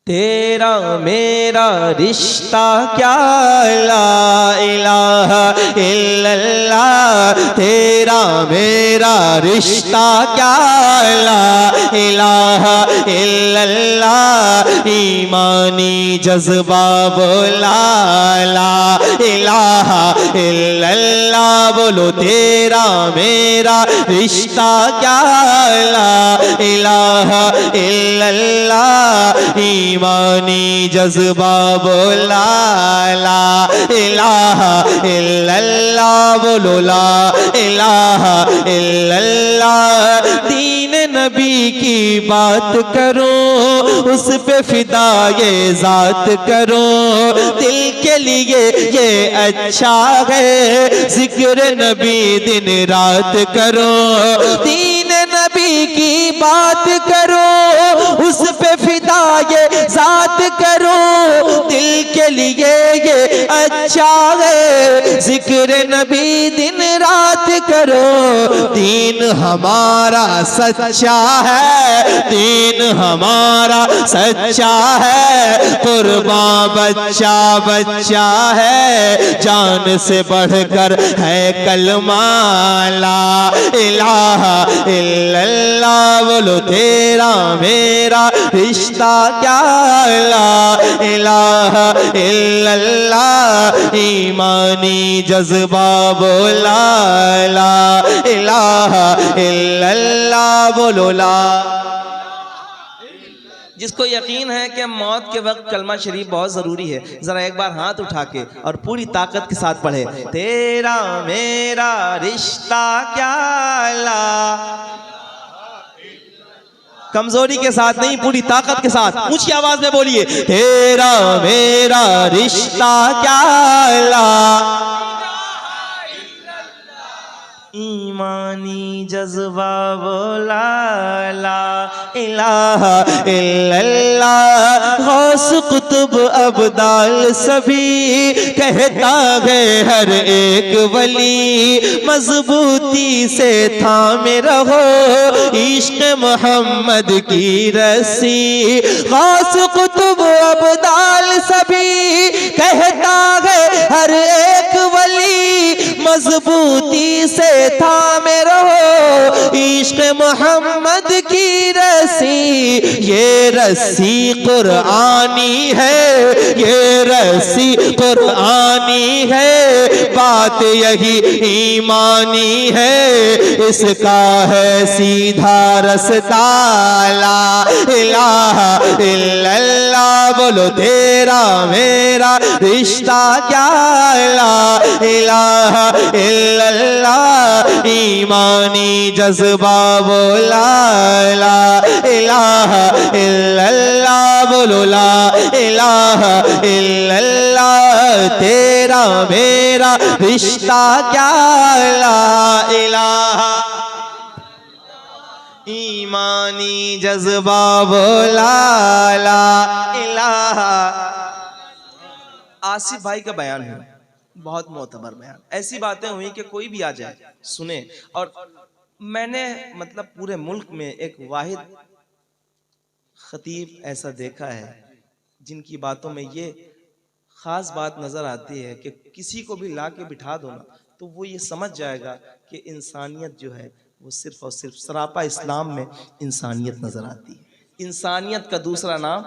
तेरा मेरा रिश्ता क्या ला इलाहा इल्लल्लाह, तेरा मेरा रिश्ता क्या ला इलाहा इल्लल्लाह, ईमानी जज्बा बोला ला इलाहा इल्लल्लाह, बोलो तेरा मेरा रिश्ता क्या ला इलाहा इल्लल्लाह, ईमानी जज्बा बोला ला इलाहा इल्लल्लाह, बोलो ला इलाहा इल्लल्लाह। दीन नबी की बात करो, उस पे फिदा ये जात करो, दिल के लिए ये अच्छा है, जिक्र नबी दिन रात करो। दीन नबी की बात करो, उस पे फिदा ये जात करो, दिल के लिए ये अच्छा है, जिक्र नबी दिन रात करो। दीन हमारा सच्चा है, दीन हमारा सच्चा है, कुर्बान बच्चा बच्चा है, जान से बढ़कर है कलमा ला इलाहा इल्लल्लाह, बोलो तेरा मेरा रिश्ता क्या ला इलाहा इल्लल्लाह, ईमानी जज्बा बोला ला इलाहा इल्लल्लाह, बोलो ला। जिसको यकीन है कि मौत के वक्त कलमा शरीफ बहुत ज़रूरी है, ज़रा एक बार हाथ उठा के और पूरी ताकत के साथ पढ़े, तेरा मेरा रिश्ता क्या ला, कमजोरी के साथ नहीं, पूरी ताकत के साथ ऊंची आवाज में बोलिए, तेरा मेरा रिश्ता क्या ला, ईमानी जज्बा बोला ला इलाहा इल्लल्लाह। गौस कुतुब अब्दाल सभी कहता है हर एक वली, मजबूती से थामे रहो इश्क मोहम्मद की रस्सी। गौस कुतुब अब्दाल सभी कहता है हर एक वली, मजबूती से थामे रहो इश्क मोहम्मद की रस्सी। ये रस्सी कुरआनी है, ये रस्सी कुरआनी है, बात यही ईमानी है, इसका है सीधा रास्ता ला इलाहा इल्लल्लाह, बोलो तेरा मेरा रिश्ता क्या ला इलाहा इल्लल्लाह, ईमानी जज्बा बोला ला इलाहा इल्लल्लाह, बोलो ला इलाहा इल्लल्लाह, तेरा मेरा रिश्ता क्या ला इलाहा, ईमानी जज्बा बोला ला इलाहा। आसिफ भाई का बयान है, बहुत मोतबर बयान, ऐसी बातें हुई कि कोई भी आ जाए सुने। और मैंने मतलब पूरे मुल्क में एक वाहिद खतीब ऐसा देखा है जिनकी बातों में ये ख़ास बात नज़र आती है कि किसी को भी ला के बिठा दो ना तो वो ये समझ जाएगा कि इंसानियत जो है वो सिर्फ़ और सिर्फ सरापा इस्लाम में इंसानियत नज़र आती है। इंसानियत का दूसरा नाम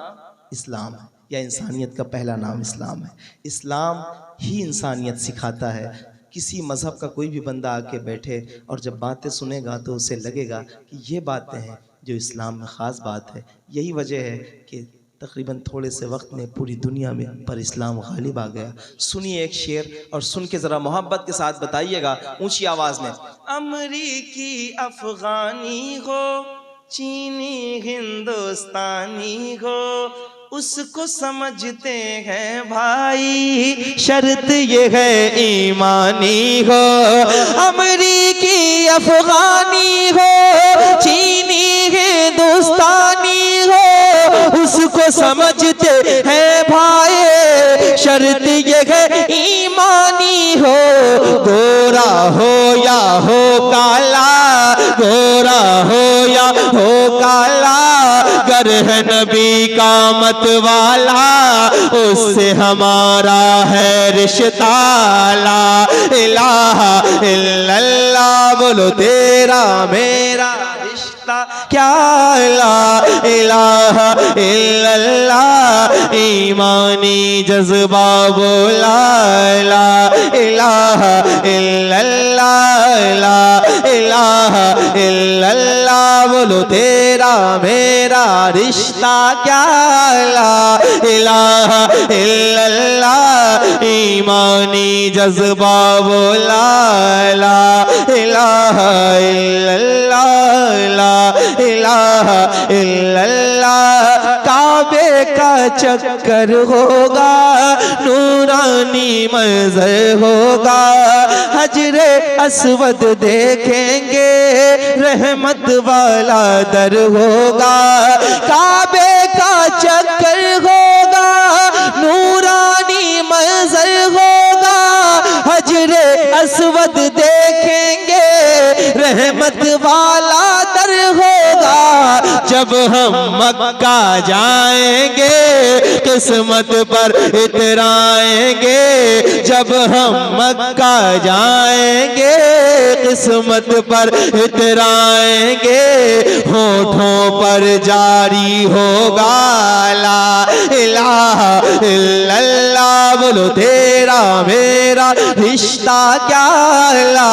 इस्लाम है, या इंसानियत का पहला नाम इस्लाम है। इस्लाम ही इंसानियत सिखाता है। किसी मज़हब का कोई भी बंदा आके बैठे और जब बातें सुनेगा तो उसे लगेगा कि ये बातें हैं जो इस्लाम में ख़ास बात है। यही वजह है कि तकरीबन थोड़े से वक्त में पूरी दुनिया में पर इस्लाम गालिब आ गया। सुनिए एक शेर और सुन के ज़रा मोहब्बत के साथ बताइएगा ऊंची आवाज़ में। अमरीकी अफ़गानी हो, चीनी हिंदुस्तानी हो, उसको समझते हैं भाई, शर्त ये है ईमानी हो। अमरीकी अफ़गानी हो, चीनी हिंदुस्तानी हो, उसको समझते हैं भाई, शर्त ये है ईमानी हो, गोरा हो या हो काला, गोरा हो या हो काला, गर है नबी का मत वाला, उससे हमारा है रिश्ता। ला इलाहा इल्लल्लाह, बोलो तेरा मेरा रिश्ता क्या, ला इलाहा इल्लल्लाह, ईमानी जज्बा बोला, ला इलाहा इल्लल्लाह, ला इलाहा इल्लल्लाह, बोलो तेरा मेरा रिश्ता क्या, ला इलाहा इल्लल्लाह, ईमानी जज्बा बोला, ला इलाहा इल्लल्लाह, ला इलाहा इल्लल्लाह। काबे का चक्कर होगा, नूरानी मंज़र होगा, हजरे अस्वद देखेंगे, रहमत वाला दर होगा। काबे का चक्कर होगा, नूरानी मंज़र होगा, हजरे अस्वद देखेंगे, रहमत वाला दर होगा। जब हम मक्का जाएंगे, किस्मत पर इतराएंगे, जब हम मक्का जाएंगे, किस्मत पर इतराएंगे, होठों पर जारी होगा, ला इलाहा इल्लल्लाह, बोलो तेरा मेरा रिश्ता क्या, ला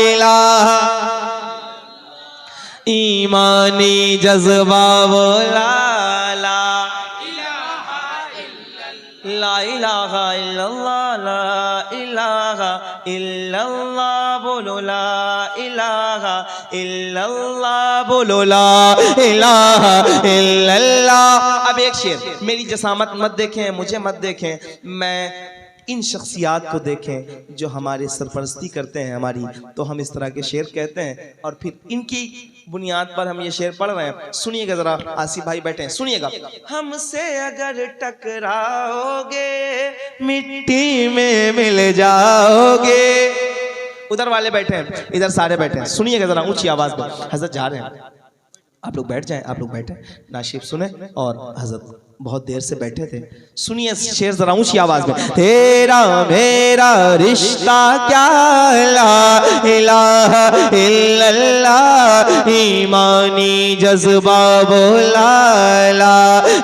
इलाहा, ईमानी जज्बा बोला, ला इलाहा इल्लल्लाह, ला इलाहा इल्लल्लाह, बोलो ला इलाहा इल्लल्लाह, बोलो ला इलाहा इल्लल्लाह। अब एक शेर, मेरी जसामत मत देखें, मुझे मत देखें, मैं इन शख्सियात को देखें जो हमारे सरपरस्ती करते हैं हमारी, तो हम इस तरह के शेर कहते हैं और फिर इनकी बुनियाद पर हम ये शेर पढ़ रहे हैं। सुनिएगा जरा, आसिफ भाई बैठे हैं, सुनिएगा। हमसे अगर टकराओगे, मिट्टी में मिल जाओगे। उधर वाले बैठे हैं, इधर सारे बैठे हैं, सुनिएगा जरा ऊंची आवाज में। हजरत जा रहे हैं, आप लोग बैठ जाएं, आप लोग बैठे, नाशिफ सुने, और हजरत बहुत देर से बैठे थे, सुनिए शेर जरा ऊंची आवाज में। तेरा मेरा रिश्ता क्या, ला इलाहा इल्लल्लाह, ईमानी जज्बा बोला, ला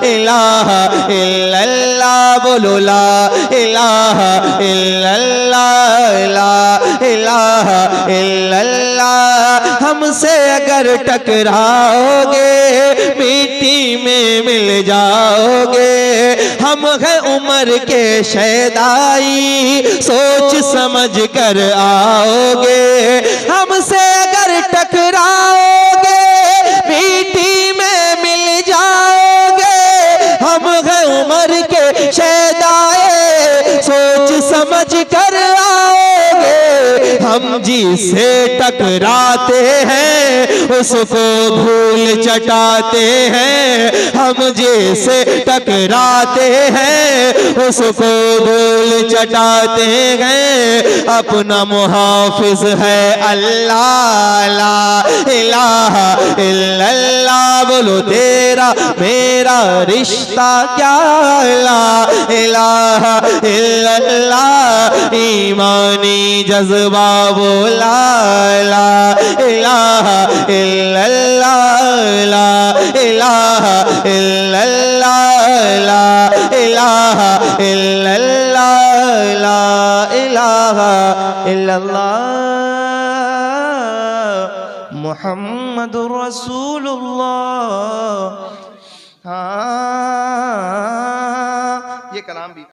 इलाहा इल्लल्लाह, बोलो ला इलाहा इल्लल्लाह, ला इलाहा इल्लल्लाह। हमसे अगर टकराओगे, मिट्टी में मिल जाओगे, हम हैं उम्र के शैदाई, सोच समझ कर आओगे। हमसे अगर टकराओगे, मिट्टी में मिल जाओगे, हम हैं उम्र के शैदाई, सोच समझ कर आओगे। हम जिसे टकराते हैं, उसको धूल चटाते हैं, हम जिसे टकराते हैं, उसको धूल चटाते हैं। अपना मुहाफिज है अल्लाह, ला इलाहा इल्लल्लाह, बोलो तेरा मेरा रिश्ता क्या, ला इलाहा इल्लल्लाह, ईमानी जज्बा बोला, ला इलाहा इल्लल्लाह, ला इलाहा इल्लल्लाह, ला इलाहा इल्लल्लाह, ला इलाहा इल्लल्लाह, मुहम्मदुर रसूलुल्लाह। हाँ, ये कलाम भी